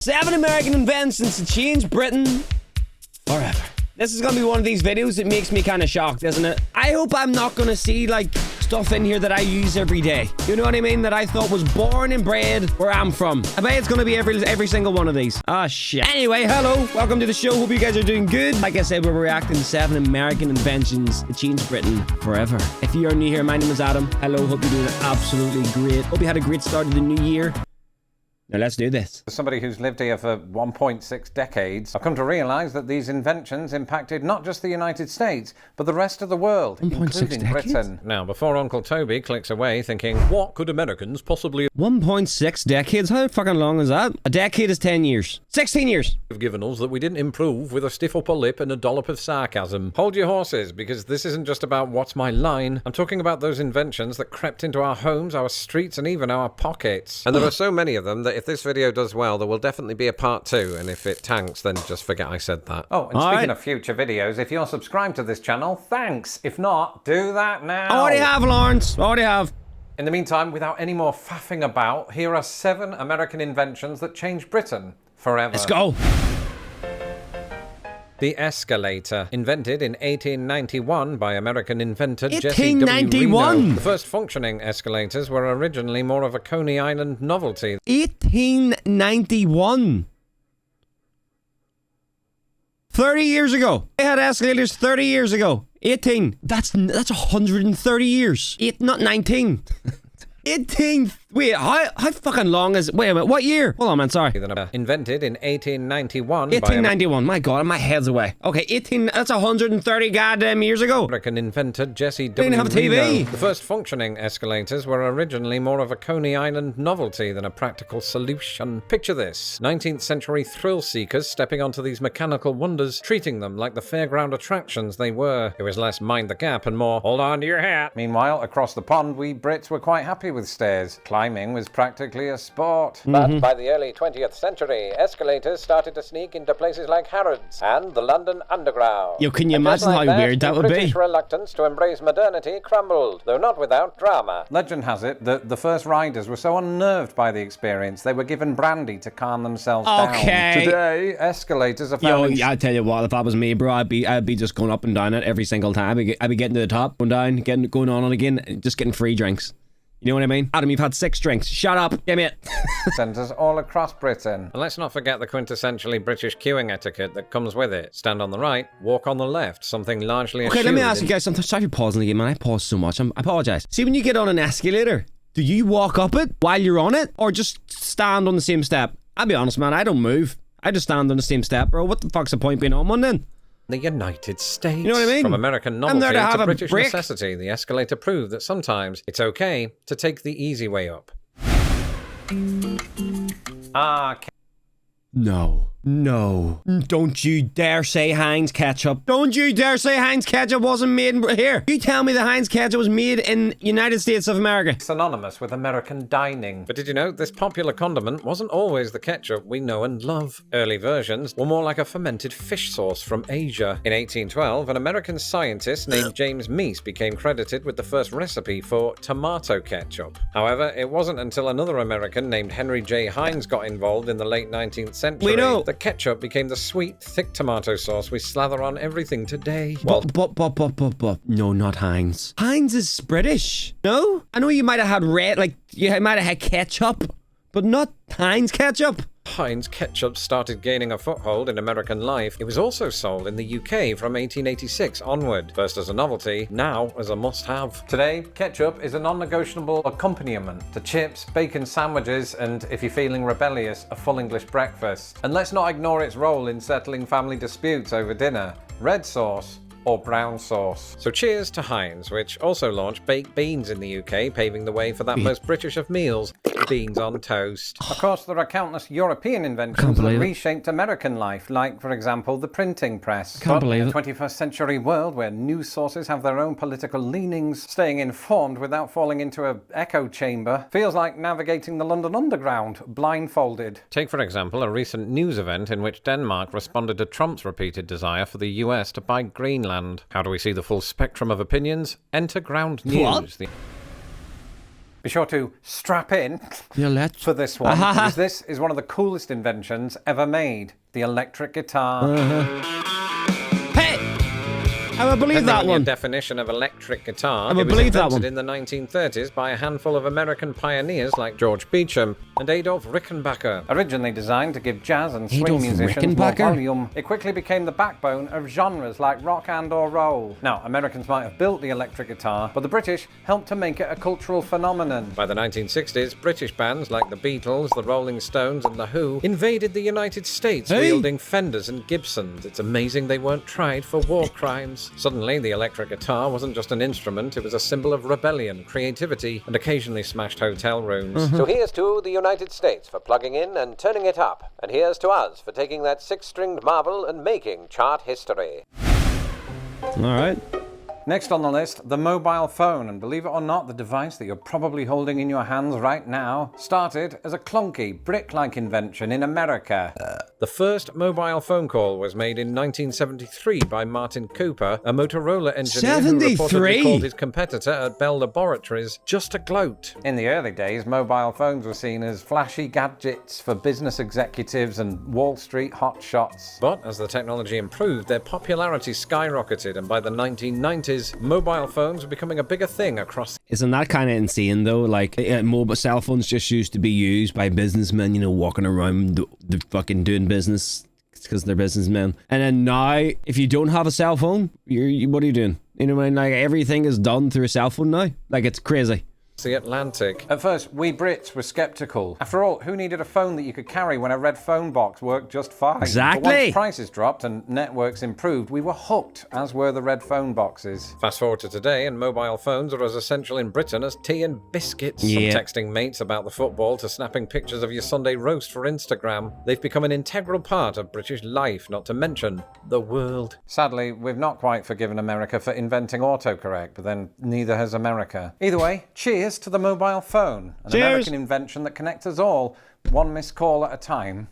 7 American inventions to change Britain forever. This is going to be one of these videos that makes me kind of shocked, isn't it? I hope I'm not going to see, like, stuff in here that I use every day. You know what I mean? That I thought was born and bred where I'm from. I bet it's going to be every single one of these. Ah, shit. Anyway, hello. Welcome to the show. Hope you guys are doing good. Like I said, we're reacting to 7 American inventions to change Britain forever. If you are new here, my name is Adam. Hello. Hope you're doing absolutely great. Hope you had a great start to the new year. Now let's do this. As somebody who's lived here for 1.6 decades, I've come to realise that these inventions impacted not just the United States, but the rest of the world, including Britain. Now, before Uncle Toby clicks away thinking, what could Americans possibly 1.6 decades? How fucking long is that? A decade is 10 years. 16 years. have given us that we didn't improve with a stiff upper lip and a dollop of sarcasm? Hold your horses, because this isn't just about what's my line. I'm talking about those inventions that crept into our homes, our streets, and even our pockets. And there are so many of them that if this video does well, there will definitely be a part 2, and if it tanks, then just forget I said that. Oh, and speaking of future videos, if you're subscribed to this channel, thanks. If not, do that now. Already have, Lawrence. Already have. In the meantime, without any more faffing about, here are 7 American inventions that changed Britain forever. Let's go. The escalator, invented in 1891 by American inventor Jesse W. 1891. Reno. The first functioning escalators were originally more of a Coney Island novelty. 1891. 30 years ago. They had escalators 30 years ago. 18. That's 130 years. Not 19. 18. Wait, how fucking long is... Wait a minute, what year? Hold on, man, sorry. Invented in 1891 1891, my god, my head's away. Okay, that's 130 goddamn years ago. American inventor Jesse W. Didn't have a TV. Reno. The first functioning escalators were originally more of a Coney Island novelty than a practical solution. Picture this, 19th century thrill seekers stepping onto these mechanical wonders, treating them like the fairground attractions they were. It was less mind the gap and more hold on to your hat. Meanwhile, across the pond, we Brits were quite happy with stairs. Climbing was practically a sport. But by the early 20th century, escalators started to sneak into places like Harrods and the London Underground. Yo, can you imagine how weird that would be? British reluctance to embrace modernity crumbled, though not without drama. Legend has it that the first riders were so unnerved by the experience, they were given brandy to calm themselves down. Today, escalators are found... Yo, I tell you what, if that was me, bro, I'd be just going up and down it every single time. I'd be getting to the top, going down, going on and again, just getting free drinks. You know what I mean? Adam, you've had 6 drinks. Shut up. Give me it. Centres all across Britain. And let's not forget the quintessentially British queuing etiquette that comes with it. Stand on the right, walk on the left, something largely Okay, let me ask you guys something. Sorry for pausing again, man. I pause so much. I apologise. See, when you get on an escalator, do you walk up it while you're on it? Or just stand on the same step? I'll be honest, man. I don't move. I just stand on the same step, bro. What the fuck's the point being on one then? The United States. You know what I mean? From American novelty to British necessity, the escalator proved that sometimes it's okay to take the easy way up. No. Don't you dare say Heinz ketchup. Don't you dare say Heinz ketchup wasn't made in... Here, you tell me the Heinz ketchup was made in United States of America. Synonymous with American dining. But did you know this popular condiment wasn't always the ketchup we know and love? Early versions were more like a fermented fish sauce from Asia. In 1812, an American scientist named James Meese became credited with the first recipe for tomato ketchup. However, it wasn't until another American named Henry J. Heinz got involved in the late 19th century that ketchup became the sweet, thick tomato sauce we slather on everything today. Well, no, not Heinz. Heinz is British. No? I know you might have had you might have had ketchup, but not Heinz ketchup. Heinz ketchup started gaining a foothold in American life. It was also sold in the UK from 1886 onward, first as a novelty, now as a must-have. Today, ketchup is a non-negotiable accompaniment to chips, bacon sandwiches, and, if you're feeling rebellious, a full English breakfast. And let's not ignore its role in settling family disputes over dinner. Red sauce or brown sauce. So cheers to Heinz, which also launched baked beans in the UK, paving the way for that most British of meals, beans on toast. Of course, there are countless European inventions that reshaped American life, like, for example, the printing press. Can't believe it. In the 21st century world, where news sources have their own political leanings, staying informed without falling into an echo chamber feels like navigating the London Underground, blindfolded. Take, for example, a recent news event in which Denmark responded to Trump's repeated desire for the US to buy Greenland. How do we see the full spectrum of opinions? Enter Ground News. What? Be sure to strap in Yeah, let's. for this one, because this is one of the coolest inventions ever made. The electric guitar. Hey! I would believe that one. Definition of electric guitar. I would believe that one. It was invented in the 1930s by a handful of American pioneers like George Beecham and Adolf Rickenbacker. Originally designed to give jazz and swing musicians more volume, it quickly became the backbone of genres like rock and or roll. Now, Americans might have built the electric guitar, but the British helped to make it a cultural phenomenon. By the 1960s, British bands like the Beatles, the Rolling Stones and the Who invaded the United States wielding Fenders and Gibsons. It's amazing they weren't tried for war crimes. Suddenly, the electric guitar wasn't just an instrument, it was a symbol of rebellion, creativity, and occasionally smashed hotel rooms. So here's to the United States for plugging in and turning it up. And here's to us for taking that six-stringed marvel and making chart history. All right. Next on the list, the mobile phone. And believe it or not, the device that you're probably holding in your hands right now started as a clunky, brick-like invention in America. The first mobile phone call was made in 1973 by Martin Cooper, a Motorola engineer who reportedly called his competitor at Bell Laboratories just a gloat. In the early days, mobile phones were seen as flashy gadgets for business executives and Wall Street hotshots. But as the technology improved, their popularity skyrocketed, and by the 1990s, mobile phones were becoming a bigger thing across. Isn't that kind of insane though? Like, mobile cell phones just used to be used by businessmen, you know, walking around the fucking doing business because they're businessmen. And then now, if you don't have a cell phone, what are you doing? You know what I mean? Like, everything is done through a cell phone now. Like, it's crazy. The Atlantic. At first, we Brits were skeptical. After all, who needed a phone that you could carry when a red phone box worked just fine? Exactly. But once prices dropped and networks improved, we were hooked, as were the red phone boxes. Fast forward to today, and mobile phones are as essential in Britain as tea and biscuits. Yeah. From texting mates about the football to snapping pictures of your Sunday roast for Instagram, they've become an integral part of British life, not to mention the world. Sadly, we've not quite forgiven America for inventing autocorrect, but then neither has America. Either way, cheers to the mobile phone, an American invention that connects us all, one missed call at a time.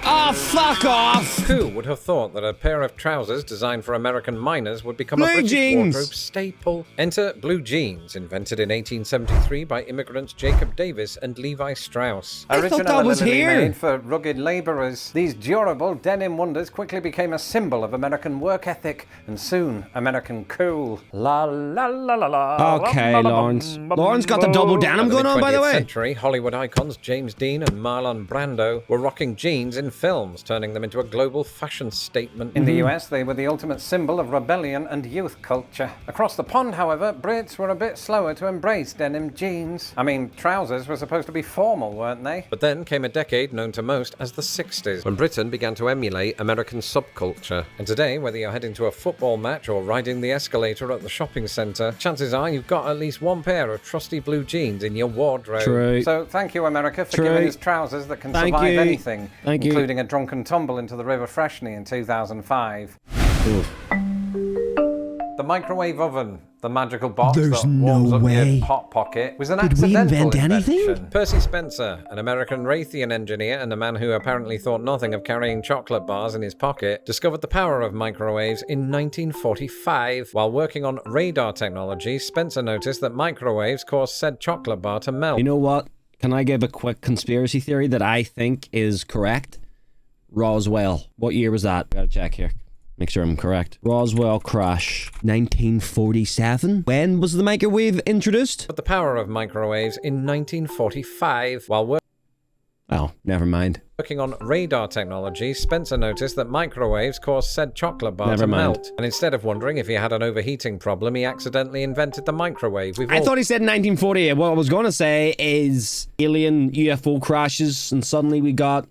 Oh, fuck off! Who would have thought that a pair of trousers designed for American miners would become a British wardrobe staple? Enter blue jeans, invented in 1873 by immigrants Jacob Davis and Levi Strauss. Originally made for rugged labourers, these durable denim wonders quickly became a symbol of American work ethic and soon American cool. La la la la la. Okay, Lawrence. Lawrence got the double denim going on, by the way. In the 20th century, Hollywood icons James Dean and Marlon Brando were rocking jeans in films, turning them into a global fashion statement. In the US, they were the ultimate symbol of rebellion and youth culture. Across the pond, however, Brits were a bit slower to embrace denim jeans. I mean, trousers were supposed to be formal, weren't they? But then came a decade known to most as the 60s, when Britain began to emulate American subculture. And today, whether you're heading to a football match or riding the escalator at the shopping centre, chances are you've got at least one pair of trusty blue jeans in your wardrobe. True. So thank you, America, for giving us trousers that can survive anything. Thank you. Including a drunken tumble into the River Freshney in 2005. Oof. The microwave oven, the magical box that warms up your hot pocket, was an accidental invention. Percy Spencer, an American Raytheon engineer and a man who apparently thought nothing of carrying chocolate bars in his pocket, discovered the power of microwaves in 1945. While working on radar technology, Spencer noticed that microwaves caused said chocolate bar to melt. You know what? Can I give a quick conspiracy theory that I think is correct? Roswell. What year was that? Gotta check here. Make sure I'm correct. Roswell crash. 1947? When was the microwave introduced? But the power of microwaves in 1945. While Oh, never mind. working on radar technology, Spencer noticed that microwaves caused said chocolate bar to melt. And instead of wondering if he had an overheating problem, he accidentally invented the microwave. I thought he said 1948. What I was going to say is alien UFO crashes and suddenly we got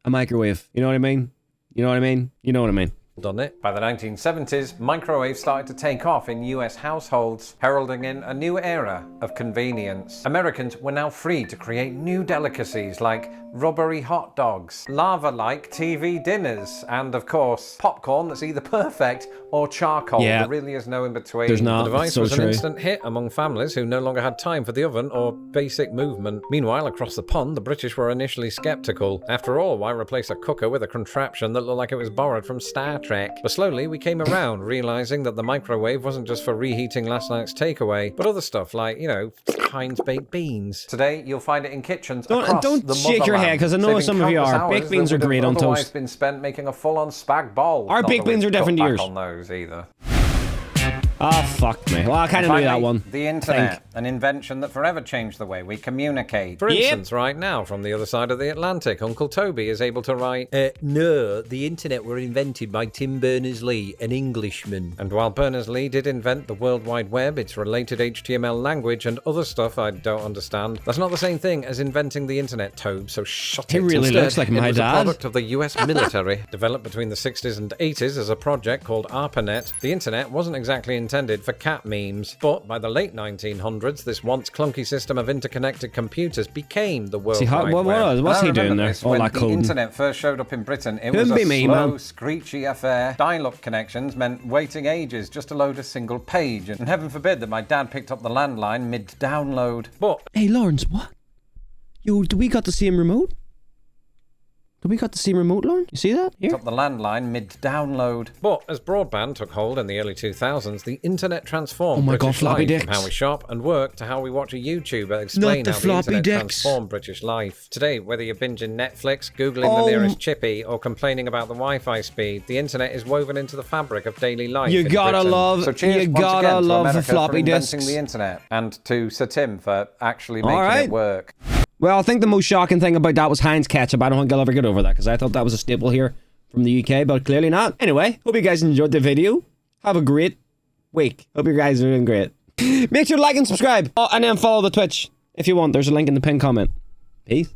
a microwave. You know what I mean? You know what I mean? You know what I mean? Done it. By the 1970s, microwaves started to take off in US households, heralding in a new era of convenience. Americans were now free to create new delicacies like rubbery hot dogs, lava-like TV dinners, and of course, popcorn that's either perfect or charcoal. Yeah. There really is no in between. There's not. The device So was true. an instant hit among families who no longer had time for the oven or basic movement. Meanwhile, across the pond, the British were initially skeptical. After all, why replace a cooker with a contraption that looked like it was borrowed from Star Trek. But slowly we came around, realizing that the microwave wasn't just for reheating last night's takeaway, but other stuff like, you know, Heinz baked beans. Today you'll find it in kitchens across Don't the shake your head, because I know some of you are. Baked beans are great on otherwise toast. Been spent making a full-on spag bol. Our baked beans are different to yours. On those either. Oh, fuck me. Well, I kind of knew that one. The internet, an invention that forever changed the way we communicate. For instance, right now, from the other side of the Atlantic, Uncle Toby is able to write, No, the internet were invented by Tim Berners-Lee, an Englishman. And while Berners-Lee did invent the World Wide Web, its related HTML language, and other stuff I don't understand, that's not the same thing as inventing the internet, Tobe, so shut it. He really Instead, looks like my it was dad. a product of the US military, developed between the 60s and 80s as a project called ARPANET. The internet wasn't exactly intended for cat memes, but by the late 1900s, this once clunky system of interconnected computers became the World Wide Web. What's he doing there? When the internet first showed up in Britain, it was a slow, screechy affair. Dial-up connections meant waiting ages just to load a single page, and heaven forbid that my dad picked up the landline mid-download. But hey, Lawrence, what? Yo, do we got the same remote? Do we got the same remote, Lauren? You see that? Here? Up the landline mid-download. But as broadband took hold in the early 2000s, the internet transformed British life from how we shop and work to how we watch a YouTube and explain how the internet transformed British life. Today, whether you're binging Netflix, Googling the nearest chippy, or complaining about the Wi-Fi speed, the internet is woven into the fabric of daily life. You gotta love, so cheers you gotta love the floppy disks. Inventing the internet, and to Sir Tim for actually making it work. Well, I think the most shocking thing about that was Heinz ketchup. I don't think I'll ever get over that, because I thought that was a staple here from the UK, but clearly not. Anyway, hope you guys enjoyed the video. Have a great week. Hope you guys are doing great. Make sure to like and subscribe. Oh, and then follow the Twitch if you want. There's a link in the pinned comment. Peace.